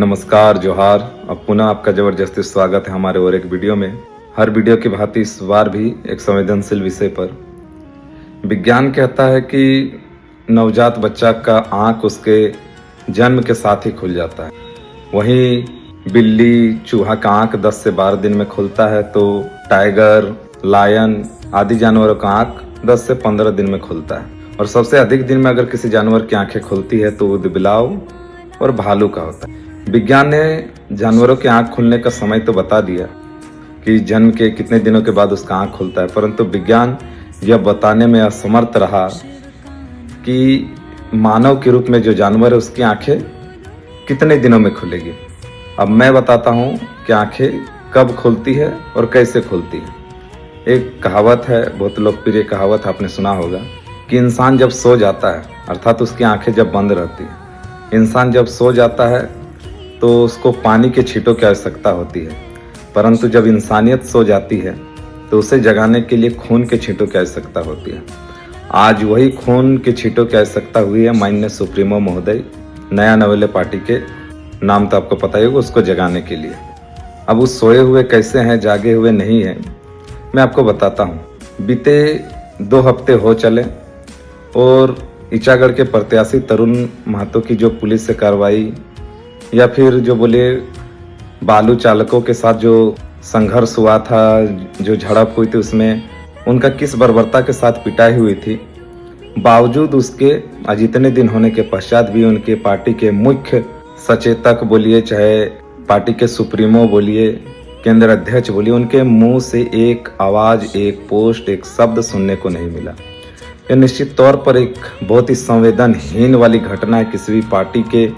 नमस्कार जोहार। अब पुनः आपका जबरदस्ती स्वागत है हमारे और एक वीडियो में। हर वीडियो की भांति इस बार भी एक संवेदनशील विषय पर। विज्ञान कहता है कि नवजात बच्चा का आँख उसके जन्म के साथ ही खुल जाता है। वहीं बिल्ली चूहा का आँख 10 से 12 दिन में खुलता है, तो टाइगर, लायन आदि जानवरों का आँख 10 से 15 दिन में खुलता है। और सबसे अधिक दिन में अगर किसी जानवर की आंखें खुलती है तो ऊदबिलाव और भालू का होता है। विज्ञान ने जानवरों के आंख खुलने का समय तो बता दिया कि जन्म के कितने दिनों के बाद उसका आंख खुलता है, परंतु विज्ञान यह बताने में असमर्थ रहा कि मानव के रूप में जो जानवर है उसकी आंखें कितने दिनों में खुलेगी। अब मैं बताता हूँ कि आंखें कब खुलती है और कैसे खुलती है। एक कहावत है, बहुत लोकप्रिय कहावत आपने सुना होगा कि इंसान जब सो जाता है, अर्थात उसकी आंखें जब बंद रहती है, इंसान जब सो जाता है तो उसको पानी के छींटों की आवश्यकता होती है, परंतु जब इंसानियत सो जाती है तो उसे जगाने के लिए खून के छींटों की आवश्यकता होती है। आज वही खून के छींटों की आवश्यकता हुई है माननीय सुप्रीमो महोदय नया नवेले पार्टी के, नाम तो आपको पता ही होगा, उसको जगाने के लिए। अब वो सोए हुए कैसे हैं, जागे हुए नहीं हैं, मैं आपको बताता हूँ। बीते 2 हफ्ते हो चले और ईचागढ़ के प्रत्याशी तरुण महतो की जो पुलिस से कार्रवाई या फिर जो बोले बालू चालकों के साथ जो संघर्ष हुआ था, जो झड़प हुई थी, उसमें उनका किस बर्बरता के साथ पिटाई हुई थी, बावजूद उसके आज इतने दिन होने के पश्चात भी उनके पार्टी के मुख्य सचेतक बोलिए, चाहे पार्टी के सुप्रीमो बोलिए, केंद्र अध्यक्ष बोलिए, उनके मुंह से एक आवाज, एक पोस्ट, एक शब्द सुनने को नहीं मिला। यह निश्चित तौर पर एक बहुत ही संवेदनहीन वाली घटना है किसी भी पार्टी के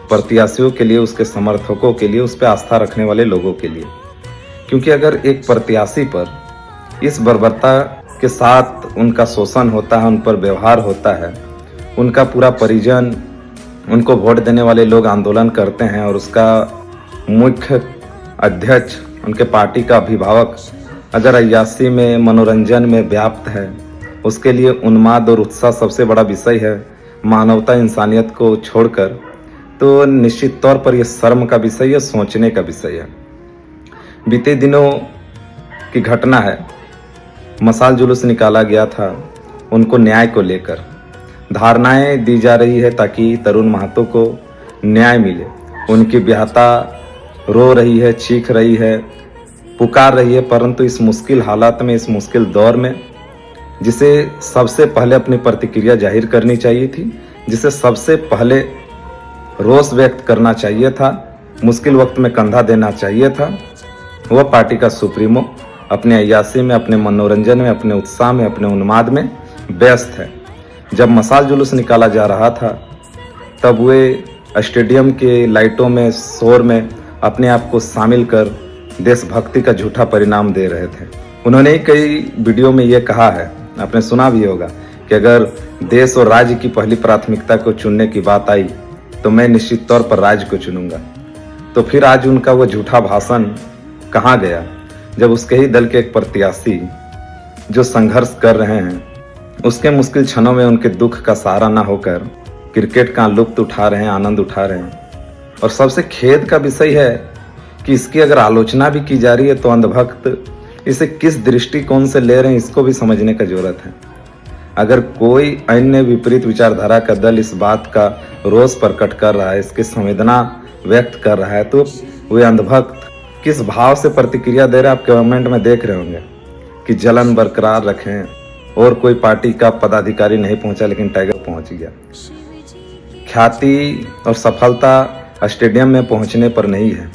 प्रत्याशियों के लिए, उसके समर्थकों के लिए, उस पर आस्था रखने वाले लोगों के लिए। क्योंकि अगर एक प्रत्याशी पर इस बर्बरता के साथ उनका शोषण होता है, उन पर व्यवहार होता है, उनका पूरा परिजन, उनको वोट देने वाले लोग आंदोलन करते हैं और उसका मुख्य अध्यक्ष, उनके पार्टी का अभिभावक अगर अय्यासी में, मनोरंजन में व्याप्त है, उसके लिए उन्माद और उत्साह सबसे बड़ा विषय है, मानवता इंसानियत को छोड़कर, तो निश्चित तौर पर यह शर्म का विषय है, सोचने का विषय है। बीते दिनों की घटना है, मशाल जुलूस निकाला गया था उनको न्याय को लेकर। धारणाएं दी जा रही है ताकि तरुण महतो को न्याय मिले। उनकी ब्याहता रो रही है, चीख रही है, पुकार रही है, परंतु इस मुश्किल हालात में, इस मुश्किल दौर में जिसे सबसे पहले अपनी प्रतिक्रिया जाहिर करनी चाहिए थी, जिसे सबसे पहले रोष व्यक्त करना चाहिए था, मुश्किल वक्त में कंधा देना चाहिए था, वह पार्टी का सुप्रीमो अपने अय्यासी में, अपने मनोरंजन में, अपने उत्साह में, अपने उन्माद में व्यस्त है। जब मशाल जुलूस निकाला जा रहा था तब वे स्टेडियम के लाइटों में, शोर में अपने आप को शामिल कर देशभक्ति का झूठा परिणाम दे रहे थे। उन्होंने कई वीडियो में ये कहा है, आपने सुना भी होगा, कि अगर देश और राज्य की पहली प्राथमिकता को चुनने की बात आई तो मैं निश्चित तौर पर राज्य को चुनूंगा। तो फिर आज उनका वो झूठा भाषण कहाँ गया, जब उसके ही दल के एक प्रत्याशी जो संघर्ष कर रहे हैं, उसके मुश्किल क्षणों में उनके दुख का सहारा ना होकर क्रिकेट का लुत्फ उठा रहे हैं, आनंद उठा रहे हैं। और सबसे खेद का विषय है कि इसकी अगर आलोचना भी की जा रही है तो अंधभक्त इसे किस दृष्टिकोण से ले रहे हैं, इसको भी समझने का जरूरत है। अगर कोई अन्य विपरीत विचारधारा का दल इस बात का रोष प्रकट कर रहा है, इसकी संवेदना व्यक्त कर रहा है, तो वे अंधभक्त किस भाव से प्रतिक्रिया दे रहे हैं, आप कमेंट में देख रहे होंगे कि जलन बरकरार रखें। और कोई पार्टी का पदाधिकारी नहीं पहुंचा, लेकिन टाइगर पहुंच गया। ख्याति और सफलता स्टेडियम में पहुंचने पर नहीं है,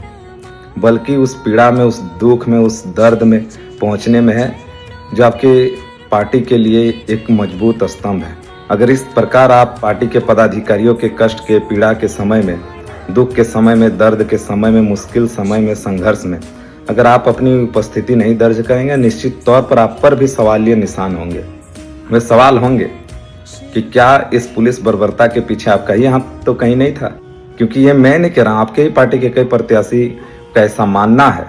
बल्कि उस पीड़ा में, उस दुख में, उस दर्द में पहुंचने में है, जो आपके पार्टी के लिए एक मजबूत स्तंभ है। अगर इस प्रकार आप पार्टी के पदाधिकारियों के कष्ट के, पीड़ा के समय में, दुख के समय में, दर्द के समय में, मुश्किल समय में, संघर्ष में अगर आप अपनी उपस्थिति नहीं दर्ज करेंगे, निश्चित तौर पर आप पर भी सवालिया निशान होंगे। वे सवाल होंगे कि क्या इस पुलिस बर्बरता के पीछे आपका ही हाथ तो कहीं नहीं था? क्योंकि ये मैं नहीं कह रहा, आपके ही पार्टी के कई प्रत्याशी का ऐसा मानना है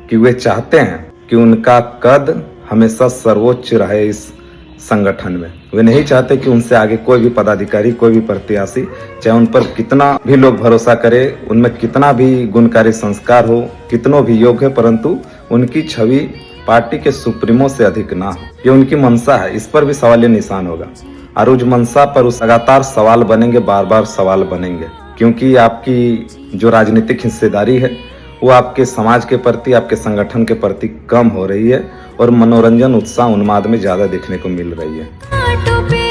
कि वे चाहते हैं कि उनका कद हमेशा सर्वोच्च रहे इस संगठन में। वे नहीं चाहते कि उनसे आगे कोई भी पदाधिकारी, कोई भी प्रत्याशी, चाहे उन पर कितना भी लोग भरोसा करे, उनमें कितना भी गुणकारी संस्कार हो, कितनों भी योग्य है, परंतु उनकी छवि पार्टी के सुप्रीमो से अधिक ना हो। ये उनकी मंशा है, इस पर भी सवालिया निशान होगा। और उस मंशा पर उस लगातार सवाल बनेंगे, बार बार सवाल बनेंगे, क्योंकि आपकी जो राजनीतिक हिस्सेदारी है वो आपके समाज के प्रति, आपके संगठन के प्रति कम हो रही है और मनोरंजन, उत्साह, उन्माद में ज्यादा देखने को मिल रही है।